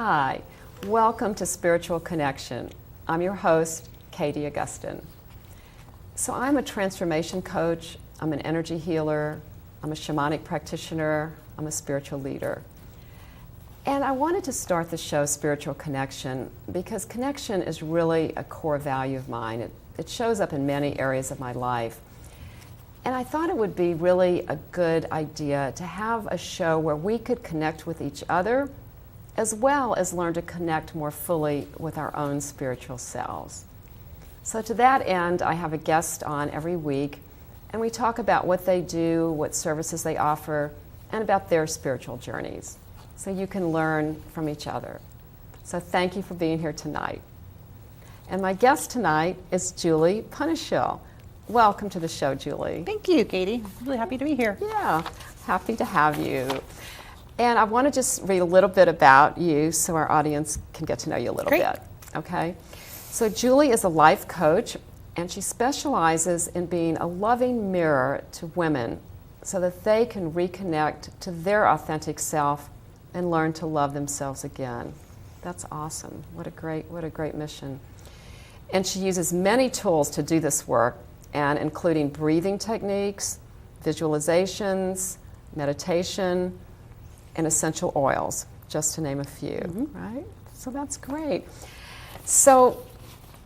Hi, welcome to Spiritual Connection. I'm your host, Katie Augustine. So I'm a transformation coach, I'm an energy healer, I'm a shamanic practitioner, I'm a spiritual leader. And I wanted to start the show Spiritual Connection because connection is really a core value of mine. It shows up in many areas of my life. And I thought it would be really a good idea to have a show where we could connect with each other as well as learn to connect more fully with our own spiritual selves. So to that end, I have a guest on every week, and we talk about what they do, what services they offer, and about their spiritual journeys. So you can learn from each other. So thank you for being here tonight. And my guest tonight is Julie Punishill. Welcome to the show, Julie. Thank you, Katie. I'm really happy to be here. Yeah, happy to have you. And I want to just read a little bit about you so our audience can get to know you a little bit. Okay? So Julie is a life coach, and she specializes in being a loving mirror to women so that they can reconnect to their authentic self and learn to love themselves again. That's awesome. What a great mission. And she uses many tools to do this work, and including breathing techniques, visualizations, meditation, and essential oils, just to name a few, right? So that's great. So,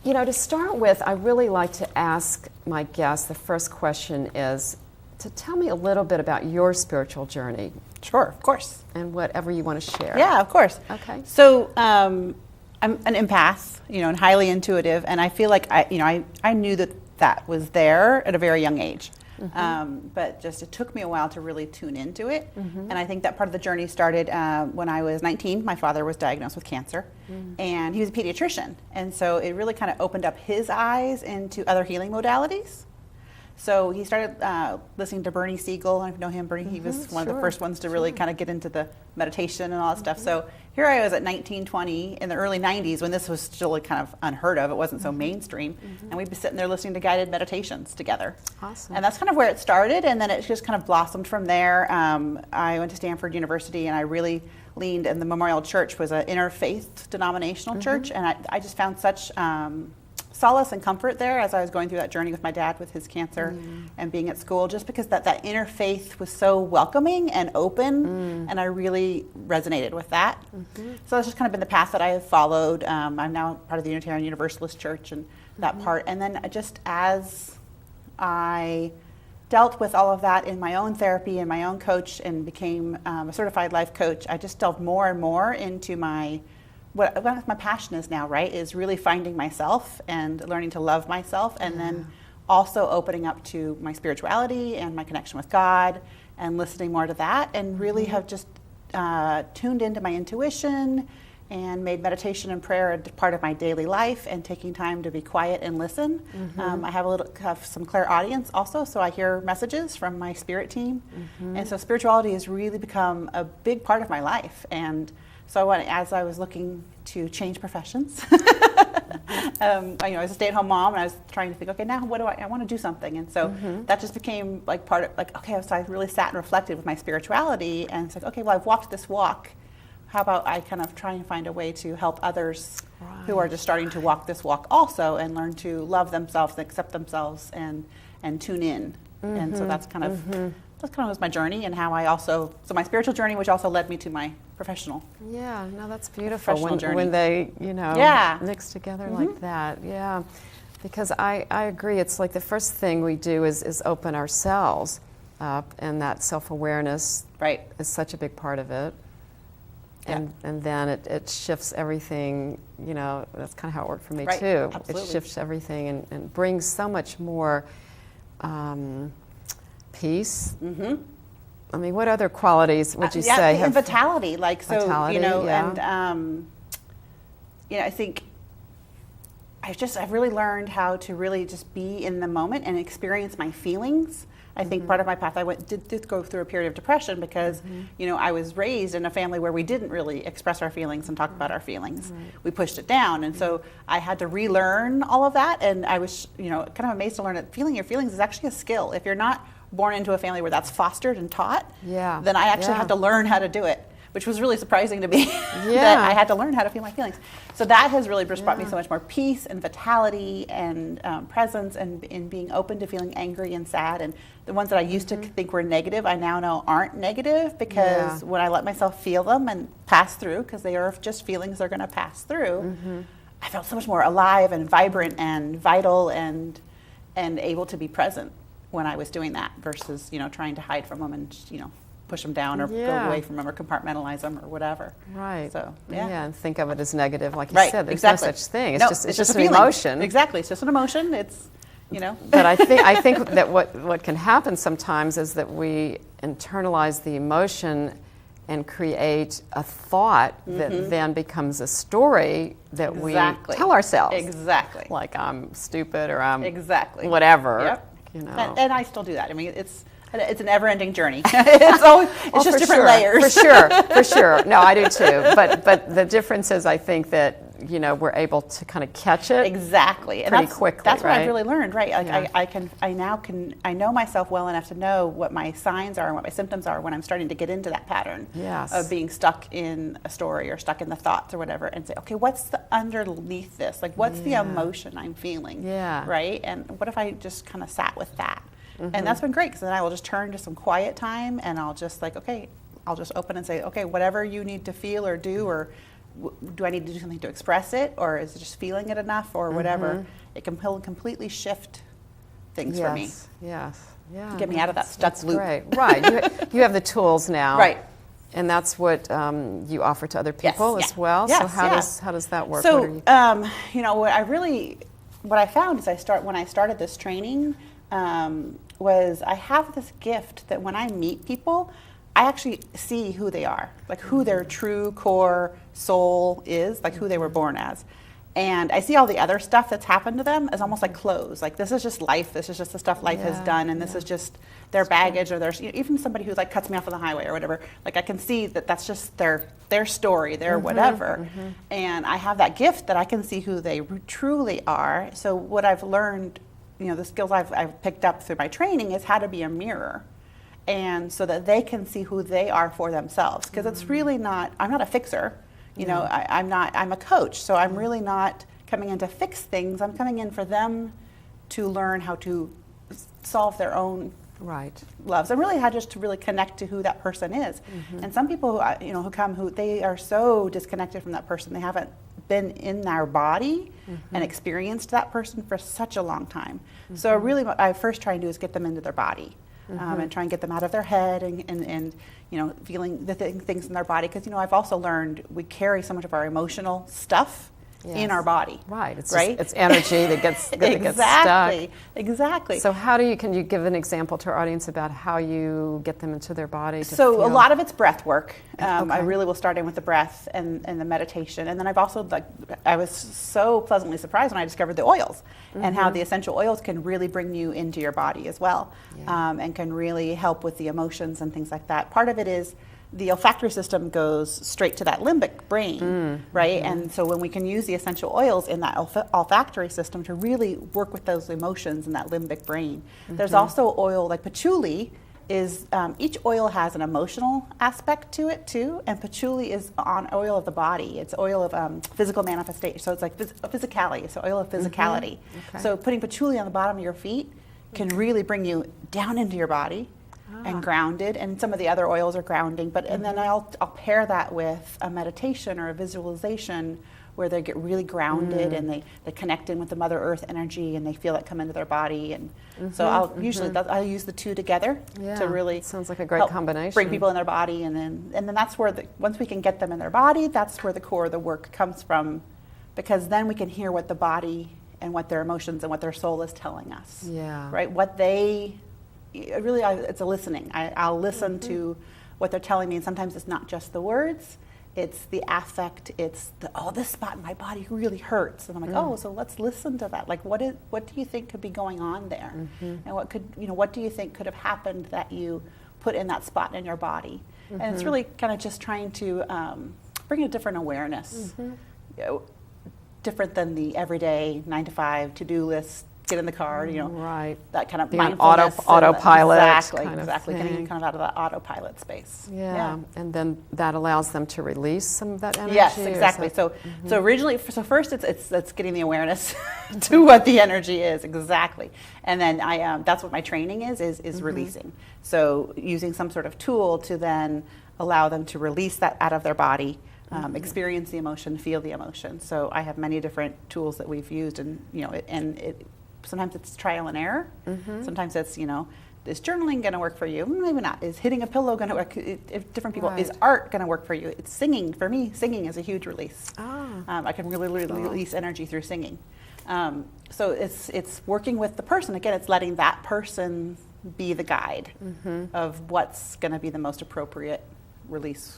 to start with, I really like to ask my guests, the first question is to tell me a little bit about your spiritual journey. Sure, of course. And whatever you want to share. Yeah, of course. Okay. So I'm an empath, and highly intuitive, and I feel like I knew that was there at a very young age. But just it took me a while to really tune into it. And I think that part of the journey started when I was 19. My father was diagnosed with cancer, and he was a pediatrician. And so it really kind of opened up his eyes into other healing modalities. So he started listening to Bernie Siegel. I know him, Bernie. He was one of the first ones to really kind of get into the meditation and all that stuff. So here I was at 19, 20 in the early 90s when this was still kind of unheard of. It wasn't so mainstream. And we'd be sitting there listening to guided meditations together. Awesome. And that's kind of where it started. And then it just kind of blossomed from there. I went to Stanford University, and I really leaned, and the Memorial Church was an interfaith denominational church. And I just found such solace and comfort there as I was going through that journey with my dad with his cancer and being at school, just because that interfaith was so welcoming and open, and I really resonated with that. So that's just kind of been the path that I have followed. I'm now part of the Unitarian Universalist Church and that part. And then just as I dealt with all of that in my own therapy and my own coach and became a certified life coach, I just delved more and more into what my passion is now, right, is really finding myself and learning to love myself, and then also opening up to my spirituality and my connection with God and listening more to that, and really have just tuned into my intuition and made meditation and prayer a part of my daily life, and taking time to be quiet and listen. I have some clairaudience also, so I hear messages from my spirit team. And so spirituality has really become a big part of my life. And so as I was looking to change professions, I was a stay-at-home mom, and I was trying to think, okay, now what do I want to do something. And so that just became like part of, like, okay, so I really sat and reflected with my spirituality, and it's like, okay, well, I've walked this walk. How about I kind of try and find a way to help others who are just starting to walk this walk also, and learn to love themselves and accept themselves and tune in. And so that's kind of was my journey, and how I also, so my spiritual journey, which also led me to my professional. Yeah, no, that's beautiful journey. When they, mix together like that. Yeah, because I agree. It's like the first thing we do is open ourselves up, and that self-awareness is such a big part of it. And then it shifts everything, that's kind of how it worked for me too. Absolutely. It shifts everything and brings so much more peace. I mean, what other qualities would you say? And vitality, vitality, and I think I've really learned how to really just be in the moment and experience my feelings. I think part of my path, I did go through a period of depression because, I was raised in a family where we didn't really express our feelings and talk about our feelings. We pushed it down. And so I had to relearn all of that. And I was, kind of amazed to learn that feeling your feelings is actually a skill. If you're not born into a family where that's fostered and taught, then I actually had to learn how to do it. which was really surprising to me that Yeah. I had to learn how to feel my feelings. So that has really just brought me so much more peace and vitality and presence, and in being open to feeling angry and sad. And the ones that I used to think were negative, I now know aren't negative, because when I let myself feel them and pass through, because they are just feelings they're going to pass through, I felt so much more alive and vibrant and vital and able to be present when I was doing that, versus, you know, trying to hide from them and, you know, push them down or go away from them or compartmentalize them or whatever. Right. So, Yeah, and think of it as negative, like you Right, said. There's exactly. no such thing. No, It's just a an feeling. emotion. Exactly. It's just an emotion. It's, you know. But I think that what can happen sometimes is that we internalize the emotion and create a thought that then becomes a story that Exactly. we tell ourselves. Exactly. Like, I'm stupid, or I'm Exactly. whatever. Yep. You know. And I still do that. I mean, it's an ever-ending journey. It's just for different sure, layers. For sure. No, I do too. But the difference is, I think that, you know, we're able to kind of catch it. Exactly. And Pretty quickly, That's what right? I've really learned, right? Like Yeah. I know myself well enough to know what my signs are and what my symptoms are when I'm starting to get into that pattern Yes. of being stuck in a story or stuck in the thoughts or whatever, and say, okay, what's the underneath this? Like, what's the emotion I'm feeling? Yeah. Right? And what if I just kind of sat with that? And that's been great, because then I will just turn to some quiet time, and I'll just like, okay, I'll just open and say, okay, whatever you need to feel or do, or do I need to do something to express it, or is it just feeling it enough, or whatever? It can completely shift things for me. Yes. Yeah. Get me out of that stuck That's loop. Great. Right. You have the tools now. Right. And that's what you offer to other people Yes, as yeah. well. Yes, so how does that work? What are So, you- you know, what I found is when I started this training, was I have this gift that when I meet people, I actually see who they are, like who their true core soul is, like who they were born as. And I see all the other stuff that's happened to them as almost like clothes. Like, this is just life. This is just the stuff life has done, and this is just their baggage, or their, you know, even somebody who like cuts me off on the highway or whatever. Like, I can see that that's just their story, their whatever. And I have that gift that I can see who they truly are. So what I've learned, you know, the skills I've picked up through my training is how to be a mirror, and so that they can see who they are for themselves. Because it's really not. I'm not a fixer. You know, I'm a coach, so I'm really not coming in to fix things. I'm coming in for them to learn how to solve their own Right. loves, and really how just to really connect to who that person is. And some people who come, who they are so disconnected from that person, they haven't been in their body and experienced that person for such a long time. So really what I first try and do is get them into their body. And try and get them out of their head and you know, feeling the things in their body. Because, you know, I've also learned we carry so much of our emotional stuff in our body. Right. It's right? It's energy that gets Exactly. stuck. Exactly. So can you give an example to our audience about how you get them into their body? So feel? a lot of it's breath work. I Okay. really will start in with the breath and the meditation. And then I've also, I was so pleasantly surprised when I discovered the oils and how the essential oils can really bring you into your body as well, and can really help with the emotions and things like that. Part of it is the olfactory system goes straight to that limbic brain, right? And so when we can use the essential oils in that olfactory system to really work with those emotions in that limbic brain. There's also oil like patchouli is, each oil has an emotional aspect to it too, and patchouli is on oil of the body. It's oil of physical manifestation, so it's like physicality, so oil of physicality. Okay. So putting patchouli on the bottom of your feet can really bring you down into your body and grounded, and some of the other oils are grounding, but and then I'll pair that with a meditation or a visualization where they get really grounded and they connect in with the Mother Earth energy, and they feel it come into their body. And so I'll usually I'll use the two together to really sounds like a great help combination. bring people in their body, and then that's where once we can get them in their body, that's where the core of the work comes from, because then we can hear what the body and what their emotions and what their soul is telling us. Yeah. Right. What they really, it's a listening. I'll listen to what they're telling me, and sometimes it's not just the words. It's the affect. It's this spot in my body really hurts, and I'm like, so let's listen to that. Like, what do you think could be going on there, and what do you think could have happened that you put in that spot in your body? And it's really kind of just trying to bring a different awareness, different than the everyday 9 to 5 to-do list get in the car, Right. that kind of Be on mindfulness. autopilot Exactly, kind of exactly. Getting thing. kind of out of that autopilot space. Yeah. And then that allows them to release some of that energy. Yes, or is exactly. that- So originally, so first it's getting the awareness to what the energy is exactly, and then that's what my training is releasing. So using some sort of tool to then allow them to release that out of their body, experience the emotion, feel the emotion. So I have many different tools that we've used, and sometimes it's trial and error. Sometimes it's is journaling going to work for you? Maybe not. Is hitting a pillow going to work? If different people, is Right. art going to work for you? It's singing. For me, singing is a huge release. Ah. I can really release energy through singing. So it's working with the person. Again, it's letting that person be the guide of what's going to be the most appropriate release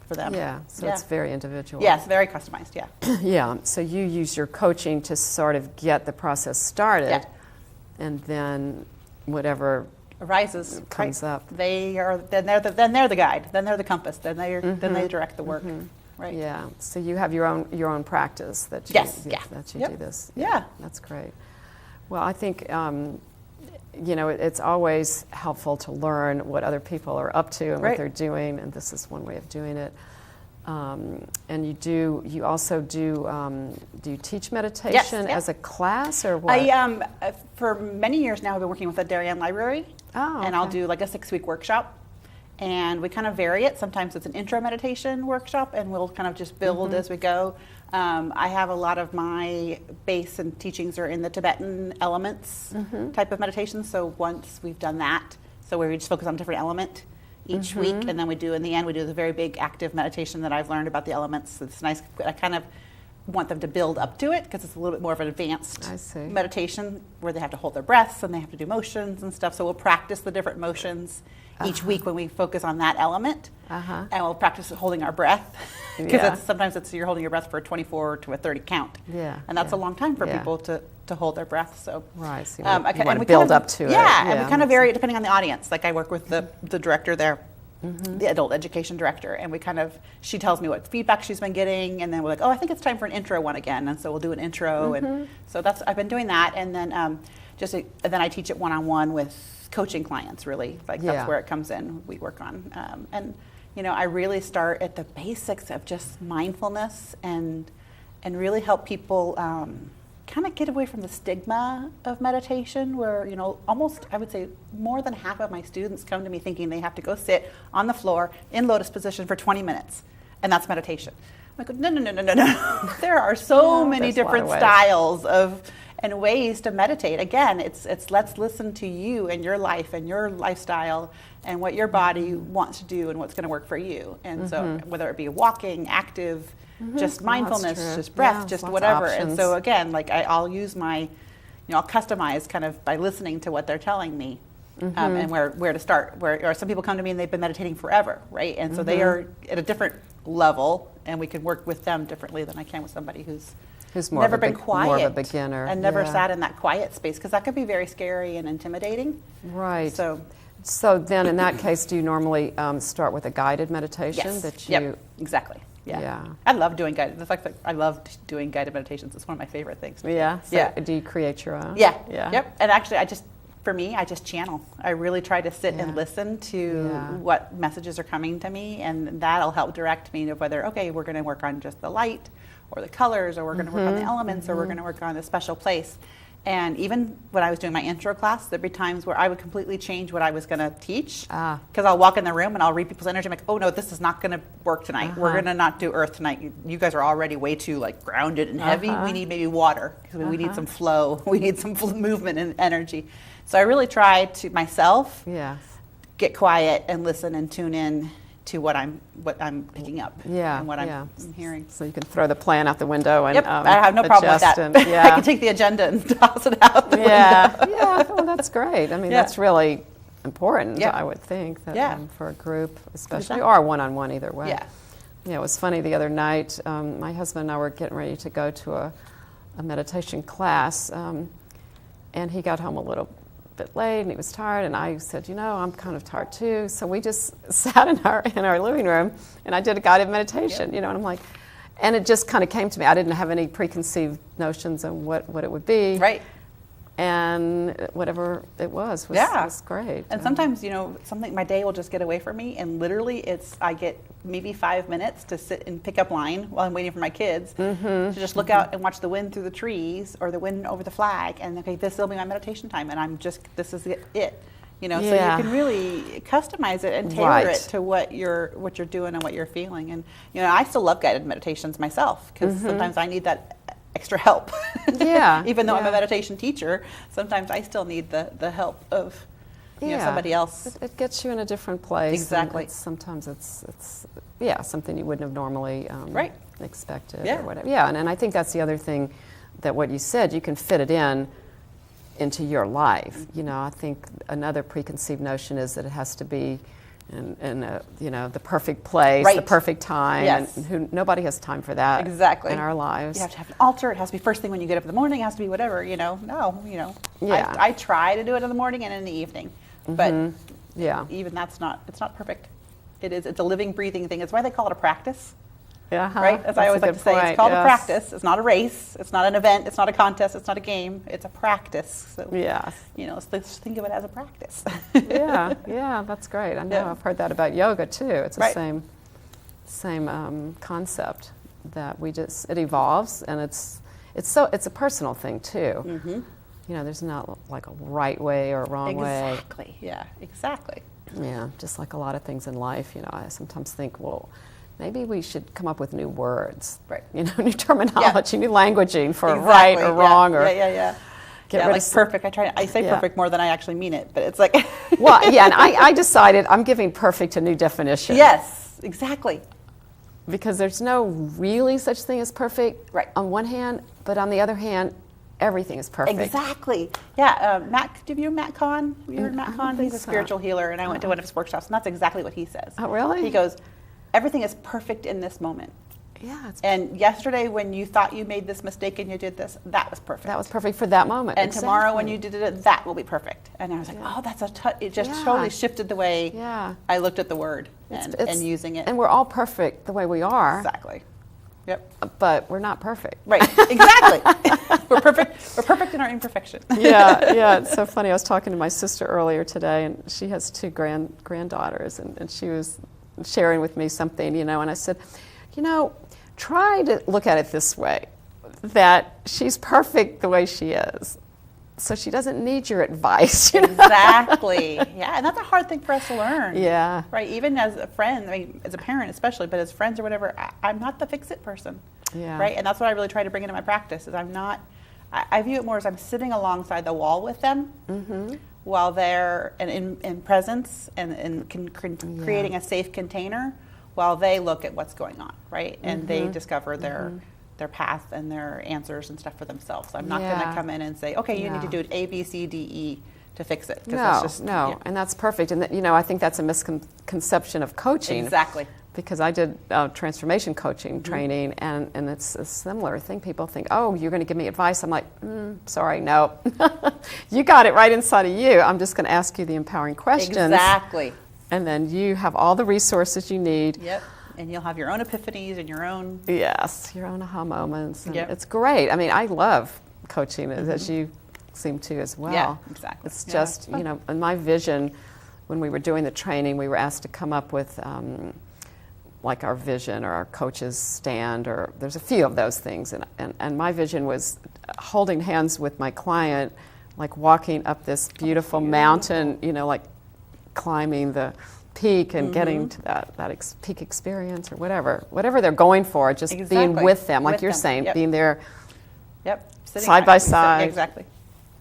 for them. Yeah, so it's very individual. Yes, very customized, yeah. Yeah, so you use your coaching to sort of get the process started, Yeah. and then whatever Arises, comes right. up. Then they're the guide. Then they're the compass. Then they direct the work. Right. Yeah, so you have your own practice that you, Yes, yeah. that you Yep. do this. Yeah. That's great. Well, I think it's always helpful to learn what other people are up to and what Right. they're doing, and this is one way of doing it. And you also do you teach meditation yeah. as a class or what? For many years now, I've been working with the Darien Library, Oh, and I'll okay. do like a 6-week workshop, and we kind of vary it. Sometimes it's an intro meditation workshop, and we'll kind of just build as we go. I have a lot of my base and teachings are in the Tibetan elements type of meditation. So once we've done that, so where we just focus on a different element each week, and then we do the very big active meditation that I've learned about the elements. It's nice. I kind of want them to build up to it because it's a little bit more of an advanced I see. meditation where they have to hold their breaths and they have to do motions and stuff. So we'll practice the different motions each week when we focus on that element, and we'll practice holding our breath because Yeah. sometimes you're holding your breath for a 24 to a 30 count, and that's a long time for people to hold their breath. So Right, so you and want we to build kind of- up to it. and we kind of vary it depending on the audience. Like I work with the director there, the adult education director, and she tells me what feedback she's been getting, and then we're like, oh, I think it's time for an intro one again, and so we'll do an intro, and so I've been doing that, and then then I teach it one-on-one with coaching clients. Really, like that's where it comes in. We work on, and I really start at the basics of just mindfulness and really help people kind of get away from the stigma of meditation where, almost, I would say more than half of my students come to me thinking they have to go sit on the floor in lotus position for 20 minutes, and that's meditation. I'm like, no. There are so many there's a lot different of ways. styles and ways to meditate. Again, it's let's listen to you and your life and your lifestyle and what your body wants to do and what's going to work for you. And so whether it be walking, active, just mindfulness, true. just breath, Yeah, just lots of whatever. And options. so again, like I'll use I'll customize kind of by listening to what they're telling me. And where to start. Or some people come to me and they've been meditating forever, right? And so they are at a different level, and we can work with them differently than I can with somebody who's more never of a been quiet, more of a beginner, and never yeah. sat in that quiet space, because that could be very scary and intimidating. Right. So then, in that case, do you normally start with a guided meditation yes, that you? exactly. Yeah. Yeah. I love doing guided. I love doing guided meditations. It's one of my favorite things. Yeah. So Yeah. do you create your own? Yeah. Yeah. Yep. And actually, I just channel. I really try to sit Yeah. and listen to Yeah. what messages are coming to me, and that'll help direct me to whether, okay, we're going to work on just the light or the colors, or we're going to work on the elements, or we're going to work on a special place. And even when I was doing my intro class, there'd be times where I would completely change what I was going to teach, because I'll walk in the room and I'll read people's energy. I'm like, oh no, this is not going to work tonight. We're going to not do earth tonight. You guys are already way too grounded and heavy. We need maybe water, because we need some flow. We need some movement and energy. So I really try to myself get quiet and listen and tune in to what I'm picking up and what I'm hearing. So you can throw the plan out the window and I have no problem with that. I can take the agenda and toss it out the window. Yeah, well, that's great. I mean, that's really important, I would think, that, for a group, especially, or one-on-one, either way. Yeah, it was funny the other night, my husband and I were getting ready to go to a meditation class, and he got home a little bit late and he was tired, and I said, I'm kind of tired too. So we just sat in our living room and I did a guided meditation, and I'm like, and it just kind of came to me. I didn't have any preconceived notions on what it would be. Right. and whatever it was Yeah. was great. And sometimes, something, my day will just get away from me, and literally I get maybe 5 minutes to sit and pick up line while I'm waiting for my kids to just look out and watch the wind through the trees or the wind over the flag, and okay, this will be my meditation time, and this is it. So you can really customize it and tailor it to what you're doing and what you're feeling. And I still love guided meditations myself, because sometimes I need that extra help. Yeah. Even though I'm a meditation teacher, sometimes I still need the help of somebody else. It gets you in a different place. Exactly. And sometimes it's something you wouldn't have normally expected or whatever. Yeah, and I think that's the other thing, that what you said, you can fit it into your life. I think another preconceived notion is that it has to be in the perfect place, the perfect time. Yes. And nobody has time for that. Exactly. In our lives. You have to have an altar. It has to be first thing when you get up in the morning. It has to be whatever. No. Yeah. I try to do it in the morning and in the evening, but even it's not perfect. It's a living, breathing thing. It's why they call it a practice. Right? As I always like to say, it's called a practice. It's not a race. It's not an event. It's not a contest. It's not a game. It's a practice. So, let's think of it as a practice. Yeah, that's great. I know I've heard that about yoga too. It's the same concept, that it evolves, and it's a personal thing too. Mm-hmm. There's not like a right way or a wrong way. Exactly. Yeah, exactly. Yeah, just like a lot of things in life, I sometimes think, well, maybe we should come up with new words, right? New terminology, new languaging for right or wrong, or get rid of perfect. I say perfect more than I actually mean it, but it's like well, and I decided I'm giving perfect a new definition. Yes, exactly. Because there's no really such thing as perfect, right? On one hand, but on the other hand, everything is perfect. Exactly. Yeah. Have you Matt Kahn? You heard Matt Kahn? He's a spiritual healer, and I went to one of his workshops, and that's exactly what he says. Oh, really? He goes, everything is perfect in this moment. Yeah. And yesterday when you thought you made this mistake and you did this, that was perfect. That was perfect for that moment. And tomorrow when you did it, that will be perfect. And I was like, oh, that's it just totally shifted the way I looked at the word and using it. And we're all perfect the way we are. Exactly. Yep. But we're not perfect. Right. Exactly. We're perfect. We're perfect in our imperfection. Yeah. It's so funny. I was talking to my sister earlier today, and she has 2 granddaughters, and she was sharing with me something, and I said, try to look at it this way, that she's perfect the way she is, so she doesn't need your advice. Exactly. Yeah, and that's a hard thing for us to learn. Yeah. Right. Even as a friend, as a parent especially, but as friends or whatever, I'm not the fix-it person. Yeah. Right. And that's what I really try to bring into my practice. Is I'm not. I view it more as I'm sitting alongside the wall with them. Mm-hmm. While they're in presence and creating a safe container while they look at what's going on, right? And they discover their path and their answers and stuff for themselves. I'm not going to come in and say, okay, you need to do it A, B, C, D, E to fix it. No, and that's perfect. And I think that's a misconception of coaching. Exactly. Because I did transformation coaching training, and it's a similar thing. People think, oh, you're going to give me advice. I'm like, sorry, no. You got it right inside of you. I'm just going to ask you the empowering questions. Exactly. And then you have all the resources you need. Yep. And you'll have your own epiphanies and your own... Yes, your own aha moments. And it's great. I mean, I love coaching, as you seem to as well. Yeah, exactly. It's just, in my vision, when we were doing the training, we were asked to come up with... like our vision or our coach's stand, or there's a few of those things. And my vision was holding hands with my client, like walking up this beautiful mountain, like climbing the peak and getting to that peak experience or whatever they're going for, just being with them, like you're saying, being there side by side. Exactly.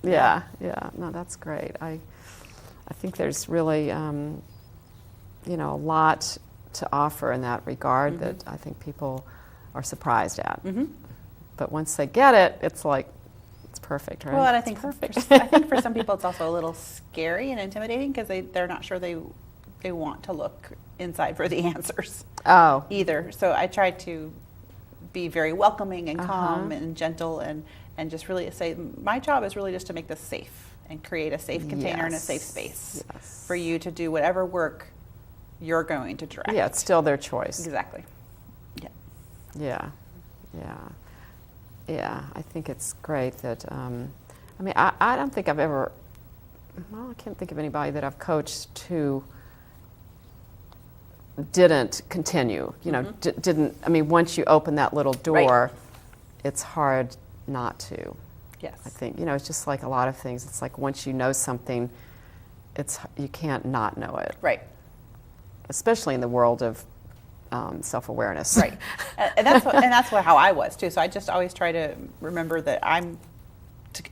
Yeah. No, that's great. I think there's really, a lot to offer in that regard that I think people are surprised at. But once they get it, it's like, it's perfect, right? Well, and I think for some people it's also a little scary and intimidating because they're not sure they want to look inside for the answers either. So I try to be very welcoming and calm and gentle and just really say, my job is really just to make this safe and create a safe container and a safe space for you to do whatever work you're going to direct. Yeah, it's still their choice. Exactly. Yeah. I think it's great that I mean, I don't think I've ever, well, I can't think of anybody that I've coached who didn't continue, didn't, I mean, once you open that little door, it's hard not to. Yes. I think, it's just like a lot of things. It's like once you know something, you can't not know it. Right. Especially in the world of self-awareness. Right. And that's how I was too. So I just always try to remember that and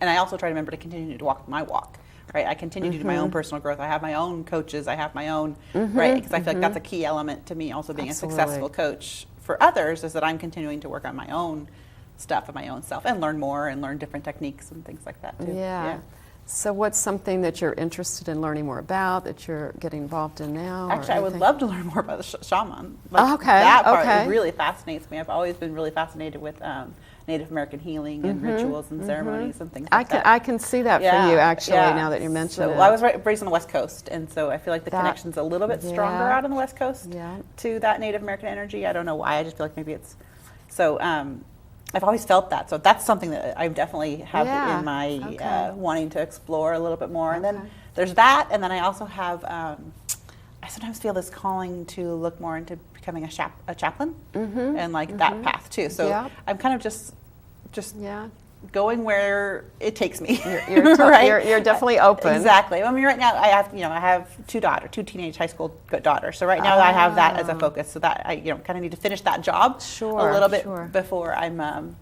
I also try to remember to continue to walk my walk. Right, I continue to do my own personal growth. I have my own coaches. I have my own, right, because I feel like that's a key element to me also being Absolutely. a successful coach for others is that I'm continuing to work on my own stuff and my own self and learn more and learn different techniques and things like that too. Yeah. So what's something that you're interested in learning more about, that you're getting involved in now? Actually, I would love to learn more about the shaman. Okay, That part okay. really fascinates me. I've always been really fascinated with Native American healing and rituals and ceremonies and things like that. I can see that for you, actually, now that you mention it. So I was raised on the West Coast, and so I feel like the connection's a little bit stronger out on the West Coast to that Native American energy. I don't know why. I just feel like maybe it's so. I've always felt that, so that's something that I definitely have in my wanting to explore a little bit more. And then there's that, and then I also have. I sometimes feel this calling to look more into becoming a chaplain and like that path too. So I'm kind of just going where it takes me. You're definitely open. Exactly. I mean, right now I have two teenage high school daughters. So right now I have that as a focus. So that I kind of need to finish that job a little bit before I'm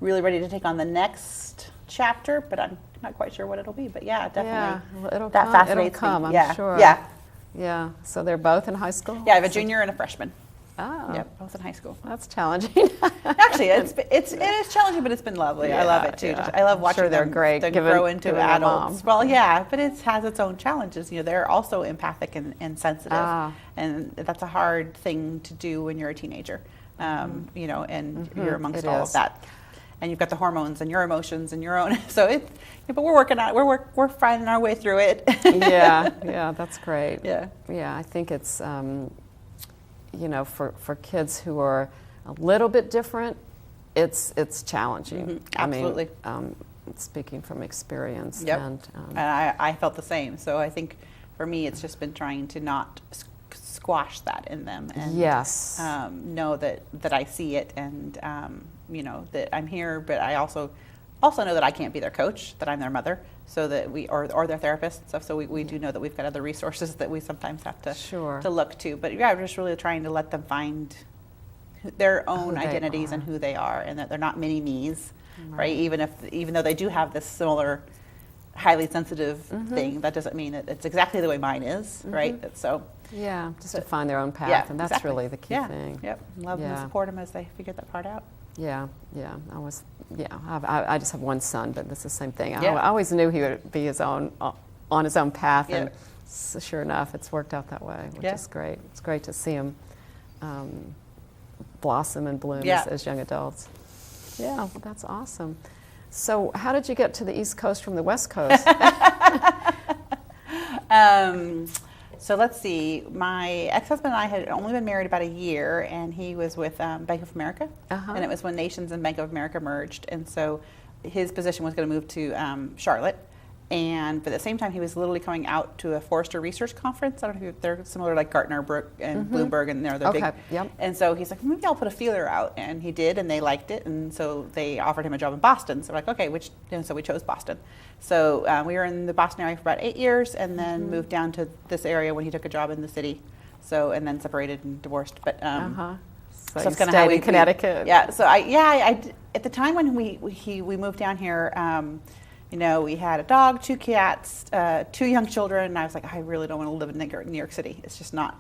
really ready to take on the next chapter. But I'm not quite sure what it'll be. But yeah, definitely. Well, that fascinates me. I'm sure. Yeah. Yeah. So they're both in high school? Yeah, I have a junior and a freshman. Oh. Yep, both in high school. That's challenging. Actually, it is challenging, but it's been lovely. I love it too. Yeah. I love watching they're great. them grow into adults. Well, yeah, but it has its own challenges. They're also empathic and sensitive, and that's a hard thing to do when you're a teenager. And you're amongst all of that, and you've got the hormones and your emotions and your own. So but we're working on it. We're finding our way through it. Yeah, that's great. Yeah, I think it's. For kids who are a little bit different, it's challenging. Absolutely. I mean, speaking from experience. Yep. And I felt the same. So I think for me, it's just been trying to not squash that in them and know that I see it and that I'm here, but I also know that I can't be their coach, that I'm their mother, so that or their therapist and stuff. So we do know that we've got other resources that we sometimes have to look to. But we're just really trying to let them find their own identities and who they are, and that they're not mini me's, right? Even though they do have this similar, highly sensitive thing, that doesn't mean that it's exactly the way mine is, right? So just to find their own path, and that's really the key thing. Yep, love them and support them as they figure that part out. I just have one son, but it's the same thing. I always knew he would be on his own path, and sure enough, it's worked out that way, which is great. It's great to see him blossom and bloom as young adults. Yeah, well, that's awesome. So how did you get to the East Coast from the West Coast? So let's see. My ex-husband and I had only been married about a year, and he was with Bank of America, and it was when Nations and Bank of America merged, and so his position was going to move to Charlotte. And at the same time, he was literally coming out to a Forrester Research Conference. I don't know if they're similar like Gartner, Brook, and Bloomberg, and they're big. Yep. And so he's like, maybe I'll put a feeler out. And he did, and they liked it. And so they offered him a job in Boston. So we're like, okay, so we chose Boston. So we were in the Boston area for about 8 years, and then moved down to this area when he took a job in the city. So, and then separated and divorced. But So that's kind of how we Connecticut. So I at the time when we moved down here. We had a dog, 2 cats, 2 young children, and I was like, I really don't want to live in New York City. It's just not,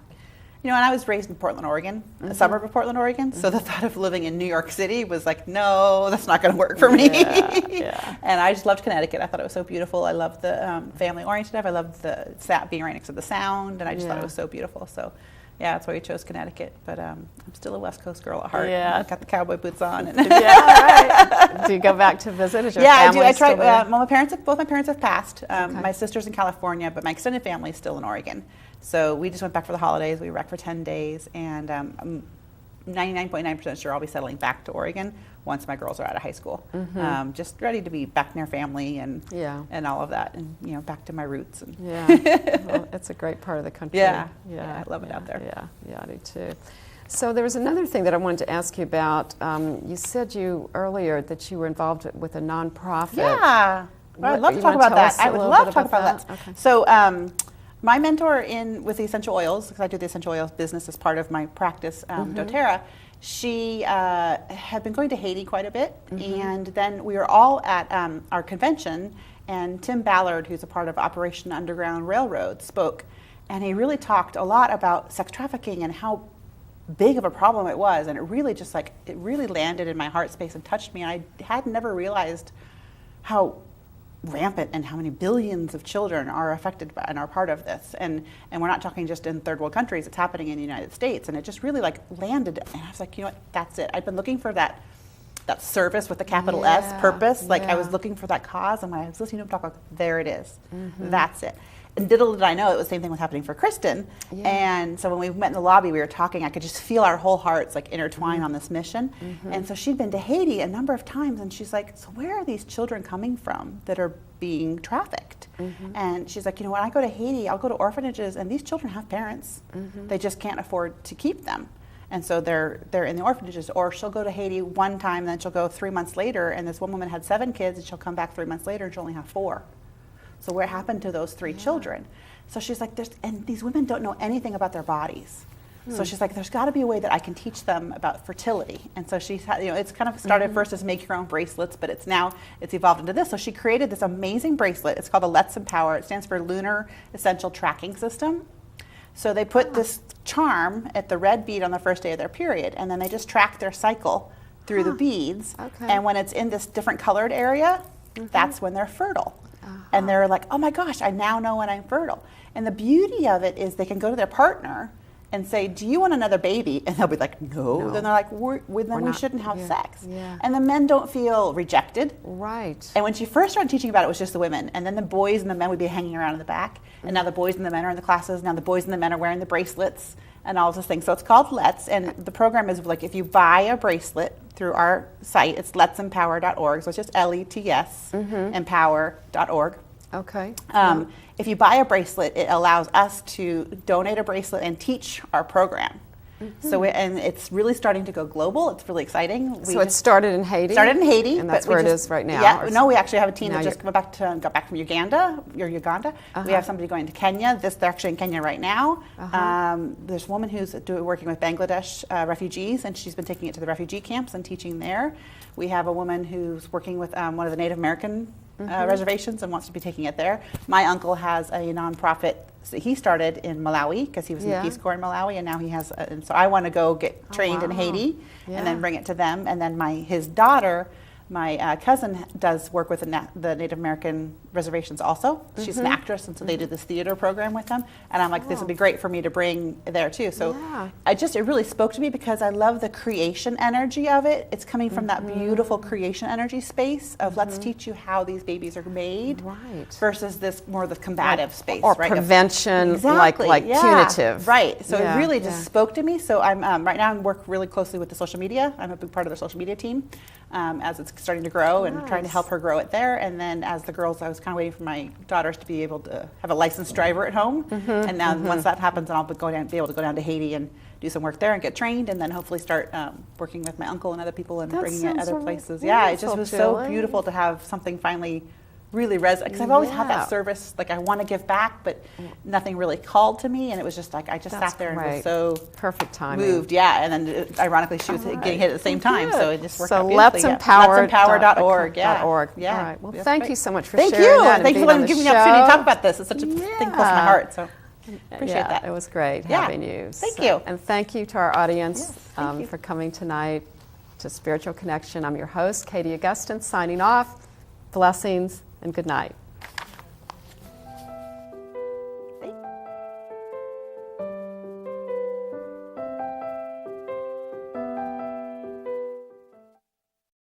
and I was raised in Portland, Oregon, a suburb of Portland, Oregon, so the thought of living in New York City was like, no, that's not going to work for me. And I just loved Connecticut. I thought it was so beautiful. I loved the family-oriented stuff. I loved the being right next to the Sound, and I just thought it was so beautiful. So that's why we chose Connecticut. But I'm still a West Coast girl at heart. I've got the cowboy boots on. And right. Do you go back to visit? Is your family I do. I try. Both my parents have passed. My sister's in California, but my extended family is still in Oregon. So we just went back for the holidays. We were back for 10 days, and I'm 99.9% sure I'll be settling back to Oregon once my girls are out of high school. Just ready to be back near family and all of that, and back to my roots. And well, it's a great part of the country. Yeah, I love it out there. Yeah, I do too. So there was another thing that I wanted to ask you about. You said earlier that you were involved with a nonprofit. Yeah, I'd love to talk about that. I would love to talk about that. Okay. So my mentor with the essential oils, because I do the essential oils business as part of my practice, doTERRA, she had been going to Haiti quite a bit, and then we were all at our convention, and Tim Ballard, who's a part of Operation Underground Railroad, spoke, and he really talked a lot about sex trafficking and how big of a problem it was, and it really just it really landed in my heart space and touched me, and I had never realized how rampant and how many billions of children are affected by and are part of this, and we're not talking just in third world countries, it's happening in the United States, and it just really landed, and I was like, you know what, that's it. I've been looking for that service with the capital S, purpose, I was looking for that cause, and when I was listening to him talk, there it is, that's it. And little did I know, it was the same thing was happening for Kristen. And so when we met in the lobby, we were talking, I could just feel our whole hearts intertwine on this mission. And so she'd been to Haiti a number of times, and she's like, so where are these children coming from that are being trafficked? And she's like, when I go to Haiti, I'll go to orphanages, and these children have parents. They just can't afford to keep them. And so they're in the orphanages. Or she'll go to Haiti one time, then she'll go 3 months later, and this one woman had 7 kids, and she'll come back 3 months later, and she'll only have 4. So what happened to those 3 children? So she's like, and these women don't know anything about their bodies. So she's like, there's got to be a way that I can teach them about fertility. And so she's had, it's kind of started first as make your own bracelets, but it's evolved into this. So she created this amazing bracelet. It's called the Let's Empower. It stands for Lunar Essential Tracking System. So they put this charm at the red bead on the first day of their period, and then they just track their cycle through the beads. And when it's in this different colored area, that's when they're fertile. And they're like, oh my gosh, I now know when I'm fertile. And the beauty of it is they can go to their partner and say, do you want another baby? And they'll be like, no. Then they're like, we shouldn't have sex. And the men don't feel rejected. Right. And when she first started teaching about it was just the women. And then the boys and the men would be hanging around in the back. And now the boys and the men are in the classes. Now the boys and the men are wearing the bracelets and all of those things. So it's called Let's. And the program is if you buy a bracelet through our site, it's letsempower.org. So it's just LETS, empower.org. Okay. If you buy a bracelet, it allows us to donate a bracelet and teach our program. So and it's really starting to go global. It's really exciting. So it started in Haiti? Started in Haiti. And that's where it is right now? Yeah. No, we actually have a team that just got back from Uganda. We have somebody going to Kenya. They're actually in Kenya right now. There's a woman who's working with Bangladesh refugees, and she's been taking it to the refugee camps and teaching there. We have a woman who's working with one of the Native American reservations and wants to be taking it there. My uncle has a nonprofit. So he started in Malawi because he was in the Peace Corps in Malawi, and now he has. And so I want to go get trained in Haiti and then bring it to them. And then his daughter, my cousin, does work with the Native American reservations also. She's an actress, and so they did this theater program with them. And I'm like, this would be great for me to bring there too. So it really spoke to me because I love the creation energy of it. It's coming from that beautiful creation energy space of let's teach you how these babies are made, versus this more the combative space, or prevention, like punitive, right? So it really just spoke to me. So I'm right now I work really closely with the social media. I'm a big part of the social media team as it's starting to grow and trying to help her grow it there. And then as the girls, I was kind of waiting for my daughters to be able to have a licensed driver at home. And now once that happens, then I'll be able to go down to Haiti and do some work there and get trained, and then hopefully start working with my uncle and other people and bringing it other places. Yeah, it just was so beautiful to have something finally really resonate, because I've always had that service, I want to give back, but nothing really called to me, and it was just I just sat there and was so perfect timing. Moved, and then ironically she was getting hit at the same time, so it just worked out beautifully. So letsempower.org. All right. Well, thank you so much for sharing that. Thank you for giving me the opportunity to talk about this. It's such a thing close to my heart. So appreciate that. It was great having you. Thank you. And thank you to our audience for coming tonight to Spiritual Connection. I'm your host, Katie Augustine, signing off. Blessings and good night.